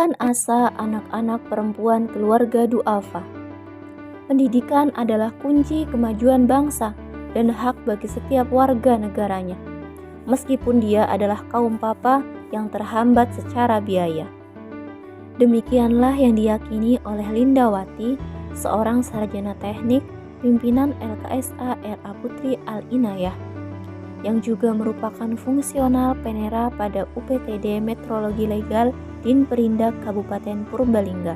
Menumbuhkan asa anak-anak perempuan keluarga duafa. Pendidikan adalah kunci kemajuan bangsa dan hak bagi setiap warga negaranya, meskipun dia adalah kaum papa yang terhambat secara biaya. Demikianlah yang diyakini oleh Lindawati, seorang sarjana teknik pimpinan LKSA RA Putri Al-Inayah, yang juga merupakan fungsional Penera pada UPTD Metrologi Legal Dinperindak Kabupaten Purbalingga.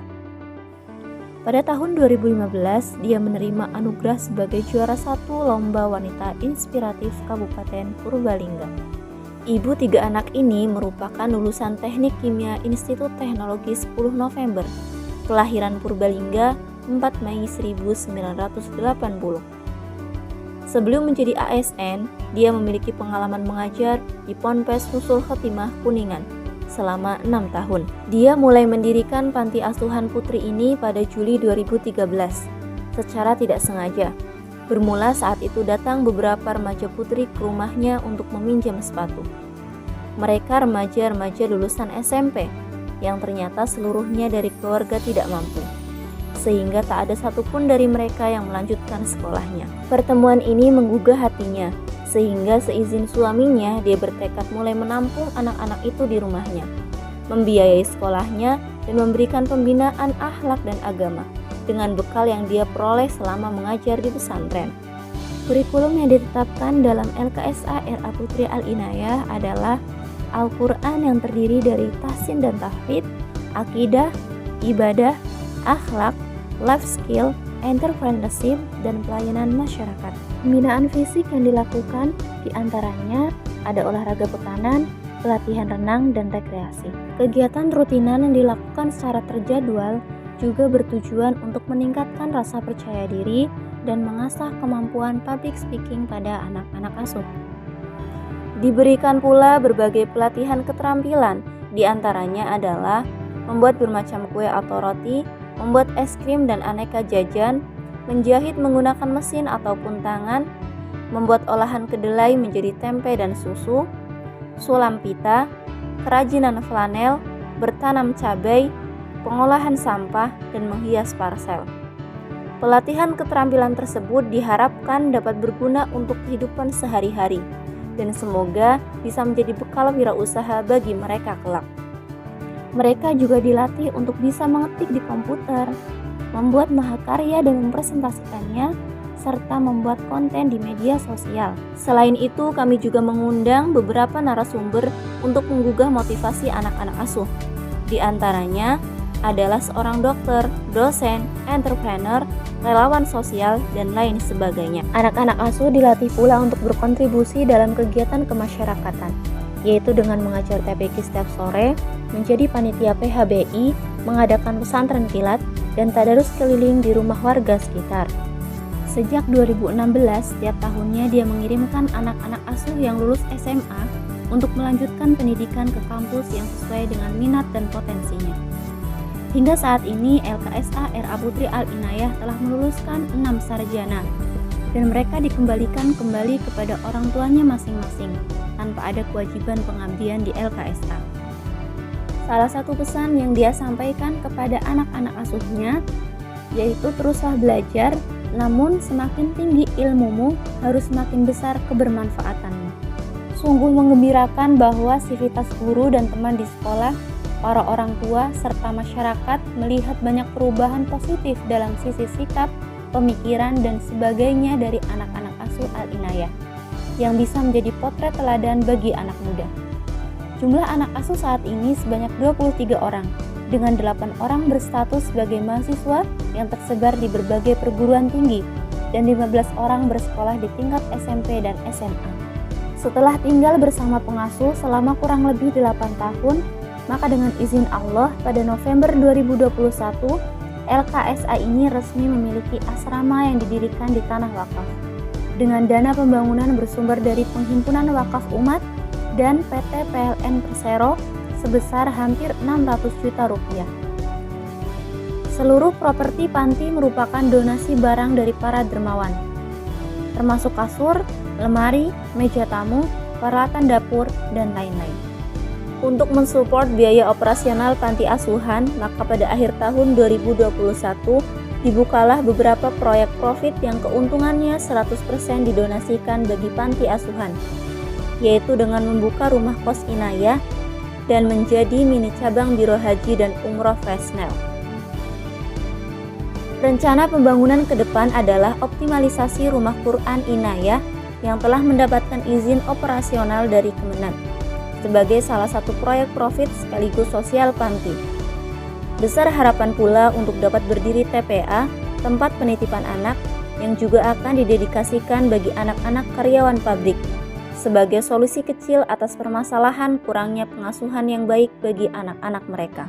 Pada tahun 2015, dia menerima anugerah sebagai juara 1 Lomba Wanita Inspiratif Kabupaten Purbalingga. Ibu 3 anak ini merupakan lulusan Teknik Kimia Institut Teknologi 10 November, kelahiran Purbalingga 4 Mei 1980. Sebelum menjadi ASN, dia memiliki pengalaman mengajar di Ponpes Husnul Khotimah Kuningan selama 6 tahun. Dia mulai mendirikan panti asuhan putri ini pada Juli 2013 secara tidak sengaja. Bermula saat itu datang beberapa remaja putri ke rumahnya untuk meminjam sepatu. Mereka remaja-remaja lulusan SMP yang ternyata seluruhnya dari keluarga tidak mampu, sehingga tak ada satupun dari mereka yang melanjutkan sekolahnya. Pertemuan ini menggugah hatinya, sehingga seizin suaminya dia bertekad mulai menampung anak-anak itu di rumahnya, membiayai sekolahnya, dan memberikan pembinaan akhlak dan agama dengan bekal yang dia peroleh selama mengajar di pesantren. Kurikulum yang ditetapkan dalam LKSA RA Putri Al-Inayah adalah Al-Quran yang terdiri dari tahsin dan tahfidz, akidah, ibadah, akhlak, life skill, entrepreneurship, dan pelayanan masyarakat. Pembinaan fisik yang dilakukan diantaranya ada olahraga pekanan, pelatihan renang, dan rekreasi. Kegiatan rutinan yang dilakukan secara terjadwal juga bertujuan untuk meningkatkan rasa percaya diri dan mengasah kemampuan public speaking pada anak-anak asuh. Diberikan pula berbagai pelatihan keterampilan, diantaranya adalah membuat bermacam kue atau roti, membuat es krim dan aneka jajan, menjahit menggunakan mesin ataupun tangan, membuat olahan kedelai menjadi tempe dan susu, sulam pita, kerajinan flanel, bertanam cabai, pengolahan sampah, dan menghias parsel. Pelatihan keterampilan tersebut diharapkan dapat berguna untuk kehidupan sehari-hari dan semoga bisa menjadi bekal wirausaha bagi mereka kelak. Mereka juga dilatih untuk bisa mengetik di komputer, membuat mahakarya dan mempresentasikannya, serta membuat konten di media sosial. Selain itu, kami juga mengundang beberapa narasumber untuk menggugah motivasi anak-anak asuh. Di antaranya adalah seorang dokter, dosen, entrepreneur, relawan sosial, dan lain sebagainya. Anak-anak asuh dilatih pula untuk berkontribusi dalam kegiatan kemasyarakatan, yaitu dengan mengajar TPQ setiap sore, menjadi panitia PHBI, mengadakan pesantren kilat, dan tadarus keliling di rumah warga sekitar. Sejak 2016, setiap tahunnya dia mengirimkan anak-anak asuh yang lulus SMA untuk melanjutkan pendidikan ke kampus yang sesuai dengan minat dan potensinya. Hingga saat ini, LKSA RA Putri Al-Inayah telah meluluskan 6 sarjana, dan mereka dikembalikan kembali kepada orang tuanya masing-masing, tanpa ada kewajiban pengabdian di LKSA. Salah satu pesan yang dia sampaikan kepada anak-anak asuhnya yaitu teruslah belajar, namun semakin tinggi ilmumu harus semakin besar kebermanfaatanmu. Sungguh menggembirakan bahwa sivitas guru dan teman di sekolah, para orang tua, serta masyarakat melihat banyak perubahan positif dalam sisi sikap, pemikiran, dan sebagainya dari anak-anak asuh Al-Inayah yang bisa menjadi potret teladan bagi anak muda. Jumlah anak asuh saat ini sebanyak 23 orang, dengan 8 orang berstatus sebagai mahasiswa yang tersebar di berbagai perguruan tinggi, dan 15 orang bersekolah di tingkat SMP dan SMA. Setelah tinggal bersama pengasuh selama kurang lebih 8 tahun, maka dengan izin Allah pada November 2021, LKSA ini resmi memiliki asrama yang didirikan di Tanah Wakaf. Dengan dana pembangunan bersumber dari Penghimpunan Wakaf Umat dan PT PLN Persero sebesar hampir 600 juta rupiah. Seluruh properti panti merupakan donasi barang dari para dermawan, termasuk kasur, lemari, meja tamu, peralatan dapur, dan lain-lain. Untuk mensupport biaya operasional panti asuhan, maka pada akhir tahun 2021 dibukalah beberapa proyek profit yang keuntungannya 100% didonasikan bagi panti asuhan, yaitu dengan membuka rumah kos inayah dan menjadi mini cabang Biro Haji dan Umroh Fresnel. Rencana pembangunan ke depan adalah optimalisasi rumah Quran inayah yang telah mendapatkan izin operasional dari Kemenag sebagai salah satu proyek profit sekaligus sosial panti. Besar harapan pula untuk dapat berdiri TPA, tempat penitipan anak, yang juga akan didedikasikan bagi anak-anak karyawan pabrik, sebagai solusi kecil atas permasalahan kurangnya pengasuhan yang baik bagi anak-anak mereka.